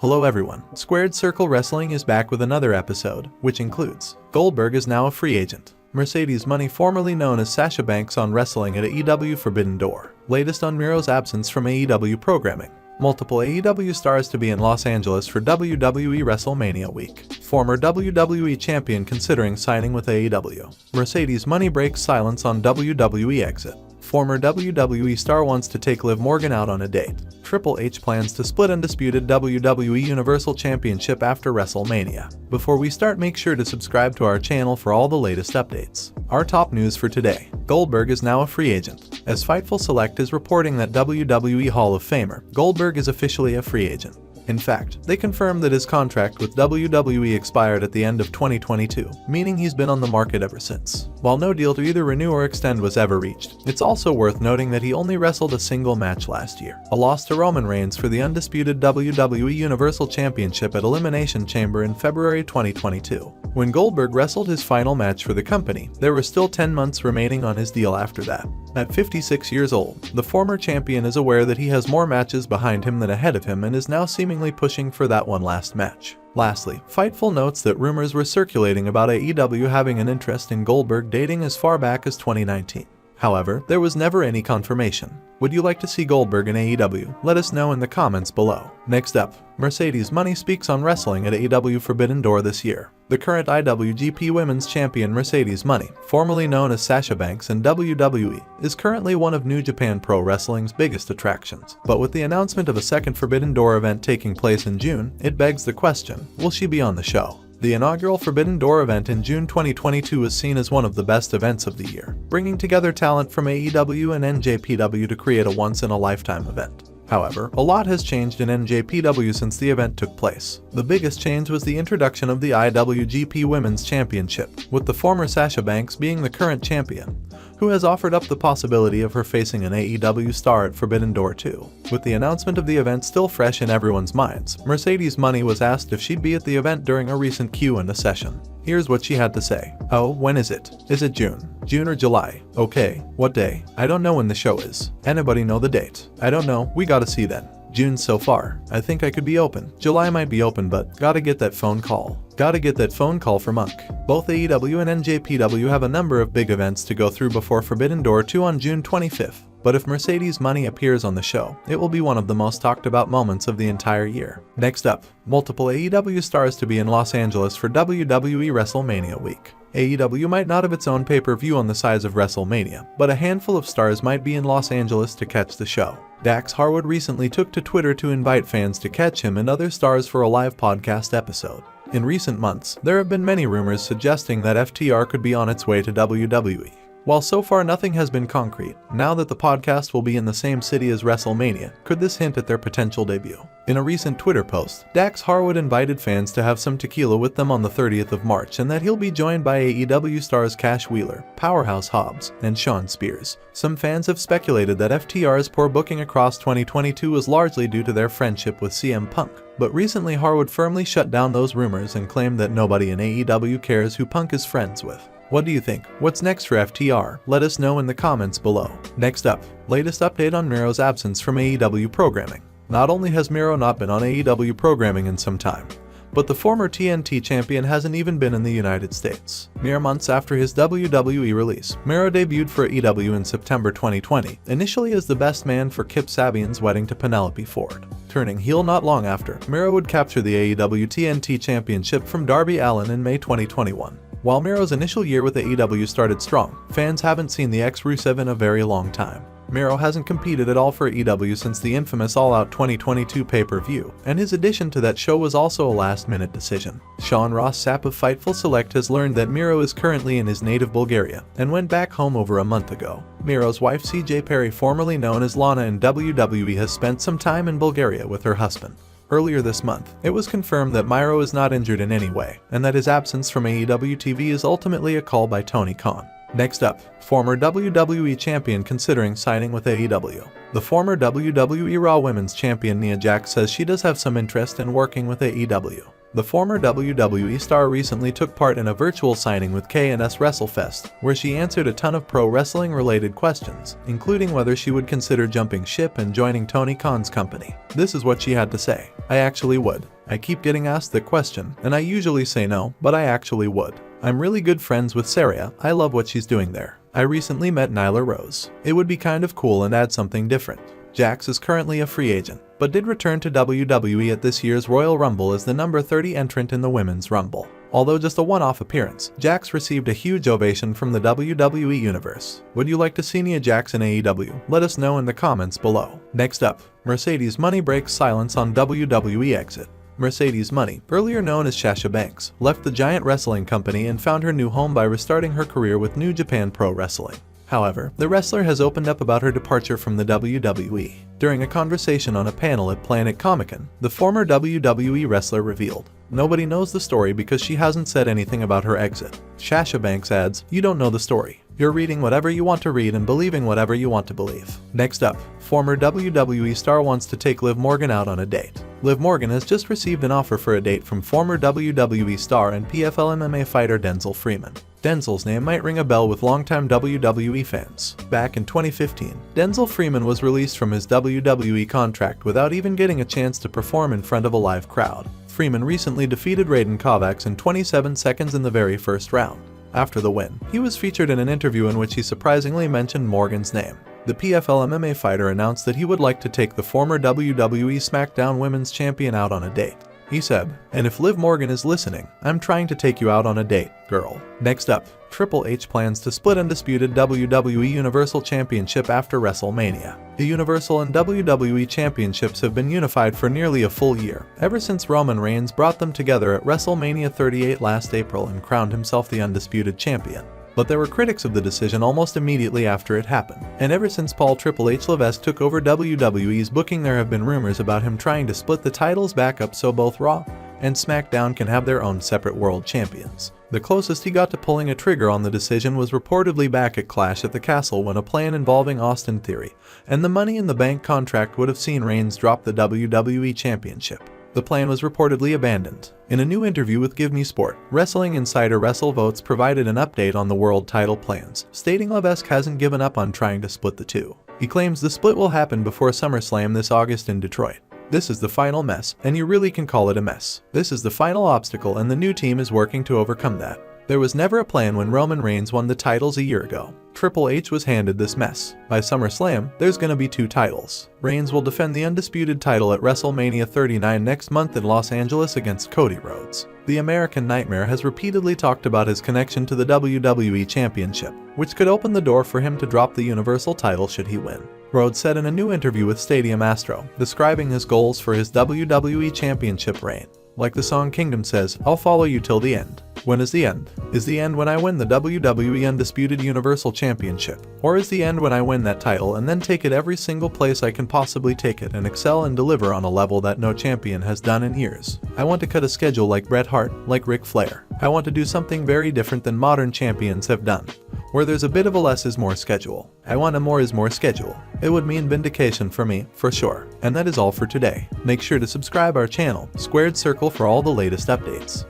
Hello everyone, SquaredCircle Wrestling is back with another episode, which includes Goldberg is now a free agent, Mercedes Moné formerly known as Sasha Banks on wrestling at AEW Forbidden Door, latest on Miro's absence from AEW programming, multiple AEW stars to be in Los Angeles for WWE WrestleMania week, former WWE champion considering signing with AEW, Mercedes Moné breaks silence on WWE exit, former WWE star wants to take Liv Morgan out on a date, Triple H plans to split Undisputed WWE Universal Championship after WrestleMania. Before we start, make sure to subscribe to our channel for all the latest updates. Our top news for today: Goldberg is now a free agent. As Fightful Select is reporting that WWE Hall of Famer Goldberg is officially a free agent. In fact, they confirmed that his contract with WWE expired at the end of 2022, meaning he's been on the market ever since. While no deal to either renew or extend was ever reached, it's also worth noting that he only wrestled a single match last year, a loss to Roman Reigns for the undisputed WWE Universal Championship at Elimination Chamber in February 2022. When Goldberg wrestled his final match for the company, there were still 10 months remaining on his deal after that. At 56 years old, the former champion is aware that he has more matches behind him than ahead of him and is now seemingly pushing for that one last match. Lastly, Fightful notes that rumors were circulating about AEW having an interest in Goldberg dating as far back as 2019. However, there was never any confirmation. Would you like to see Goldberg in AEW? Let us know in the comments below. Next up, Mercedes Moné speaks on wrestling at AEW Forbidden Door this year. The current IWGP Women's Champion Mercedes Moné, formerly known as Sasha Banks in WWE, is currently one of New Japan Pro Wrestling's biggest attractions. But with the announcement of a second Forbidden Door event taking place in June, it begs the question, will she be on the show? The inaugural Forbidden Door event in June 2022 was seen as one of the best events of the year, bringing together talent from AEW and NJPW to create a once-in-a-lifetime event. However, a lot has changed in NJPW since the event took place. The biggest change was the introduction of the IWGP Women's Championship, with the former Sasha Banks being the current champion, who has offered up the possibility of her facing an AEW star at Forbidden Door 2. With the announcement of the event still fresh in everyone's minds, Mercedes Moné was asked if she'd be at the event during a recent Q&A session. Here's what she had to say. "Oh, when is it? Is it June? June or July? Okay, what day? I don't know when the show is. Anybody know the date? I don't know, we gotta see then. June so far. I think I could be open. July might be open, but gotta get that phone call. Gotta get that phone call from Monk." Both AEW and NJPW have a number of big events to go through before Forbidden Door 2 on June 25th. But if Mercedes Moné appears on the show, it will be one of the most talked about moments of the entire year. Next up, multiple AEW stars to be in Los Angeles for WWE WrestleMania week. AEW might not have its own pay-per-view on the size of WrestleMania, but a handful of stars might be in Los Angeles to catch the show. Dax Harwood recently took to Twitter to invite fans to catch him and other stars for a live podcast episode. In recent months, there have been many rumors suggesting that FTR could be on its way to WWE. While so far nothing has been concrete, now that the podcast will be in the same city as WrestleMania, could this hint at their potential debut? In a recent Twitter post, Dax Harwood invited fans to have some tequila with them on the 30th of March and that he'll be joined by AEW stars Cash Wheeler, Powerhouse Hobbs, and Shawn Spears. Some fans have speculated that FTR's poor booking across 2022 was largely due to their friendship with CM Punk. But recently Harwood firmly shut down those rumors and claimed that nobody in AEW cares who Punk is friends with. What do you think? What's next for FTR? Let us know in the comments below. Next up, latest update on Miro's absence from AEW programming. Not only has Miro not been on AEW programming in some time, but the former TNT champion hasn't even been in the United States. Mere months after his WWE release, Miro debuted for AEW in September 2020, initially as the best man for Kip Sabian's wedding to Penelope Ford. Turning heel not long after, Miro would capture the AEW TNT championship from Darby Allin in May 2021. While Miro's initial year with AEW started strong, fans haven't seen the ex-Rusev in a very long time. Miro hasn't competed at all for AEW since the infamous All Out 2022 pay-per-view, and his addition to that show was also a last-minute decision. Sean Ross Sapp of Fightful Select has learned that Miro is currently in his native Bulgaria, and went back home over a month ago. Miro's wife CJ Perry, formerly known as Lana in WWE, has spent some time in Bulgaria with her husband. Earlier this month, it was confirmed that Miro is not injured in any way, and that his absence from AEW TV is ultimately a call by Tony Khan. Next up, former WWE champion considering signing with AEW. The former WWE Raw Women's Champion Nia Jax says she does have some interest in working with AEW. The former WWE star recently took part in a virtual signing with K&S WrestleFest, where she answered a ton of pro wrestling related questions, including whether she would consider jumping ship and joining Tony Khan's company. This is what she had to say. "I actually would. I keep getting asked that question, and I usually say no, but I actually would. I'm really good friends with Sarah. I love what she's doing there. I recently met Nyla Rose. It would be kind of cool and add something different." Jax is currently a free agent, but did return to WWE at this year's Royal Rumble as the number 30 entrant in the Women's Rumble. Although just a one-off appearance, Jax received a huge ovation from the WWE Universe. Would you like to see Nia Jax in AEW? Let us know in the comments below. Next up, Mercedes Moné breaks silence on WWE exit. Mercedes Moné, earlier known as Sasha Banks, left the giant wrestling company and found her new home by restarting her career with New Japan Pro Wrestling. However, the wrestler has opened up about her departure from the WWE. During a conversation on a panel at Planet Comic-Con, the former WWE wrestler revealed, "Nobody knows the story because she hasn't said anything about her exit." Sasha Banks adds, "You don't know the story. You're reading whatever you want to read and believing whatever you want to believe." Next up, former WWE star wants to take Liv Morgan out on a date. Liv Morgan has just received an offer for a date from former WWE star and PFL MMA fighter Denzel Freeman. Denzel's name might ring a bell with longtime WWE fans. Back in 2015, Denzel Freeman was released from his WWE contract without even getting a chance to perform in front of a live crowd. Freeman recently defeated Raiden Kovacs in 27 seconds in the very first round. After the win, he was featured in an interview in which he surprisingly mentioned Morgan's name. The PFL MMA fighter announced that he would like to take the former WWE SmackDown Women's Champion out on a date. He said, "And if Liv Morgan is listening, I'm trying to take you out on a date, girl." Next up, Triple H plans to split Undisputed WWE Universal Championship after WrestleMania. The Universal and WWE Championships have been unified for nearly a full year, ever since Roman Reigns brought them together at WrestleMania 38 last April and crowned himself the Undisputed Champion. But there were critics of the decision almost immediately after it happened, and ever since Paul Triple H Levesque took over WWE's booking, there have been rumors about him trying to split the titles back up so both Raw and SmackDown can have their own separate world champions. The closest he got to pulling a trigger on the decision was reportedly back at Clash at the Castle, when a plan involving Austin Theory and the Money in the Bank contract would have seen Reigns drop the WWE Championship. The plan was reportedly abandoned. In a new interview with Give Me Sport, wrestling insider WrestleVotes provided an update on the world title plans, stating Levesque hasn't given up on trying to split the two. He claims the split will happen before SummerSlam this August in Detroit. "This is the final mess, and you really can call it a mess. This is the final obstacle, and the new team is working to overcome that. There was never a plan when Roman Reigns won the titles a year ago. Triple H was handed this mess. By SummerSlam, there's gonna be 2 titles. Reigns will defend the Undisputed title at WrestleMania 39 next month in Los Angeles against Cody Rhodes. The American Nightmare has repeatedly talked about his connection to the WWE Championship, which could open the door for him to drop the Universal title should he win." Rhodes said in a new interview with Stadium Astro, describing his goals for his WWE Championship reign. Like the song Kingdom says, "I'll follow you till the end." When is the end? Is the end when I win the WWE Undisputed Universal Championship? Or is the end when I win that title and then take it every single place I can possibly take it and excel and deliver on a level that no champion has done in years? I want to cut a schedule like Bret Hart, like Ric Flair. I want to do something very different than modern champions have done, where there's a bit of a less is more schedule. I want a more is more schedule. It would mean vindication for me, for sure. And that is all for today. Make sure to subscribe our channel, Squared Circle, for all the latest updates.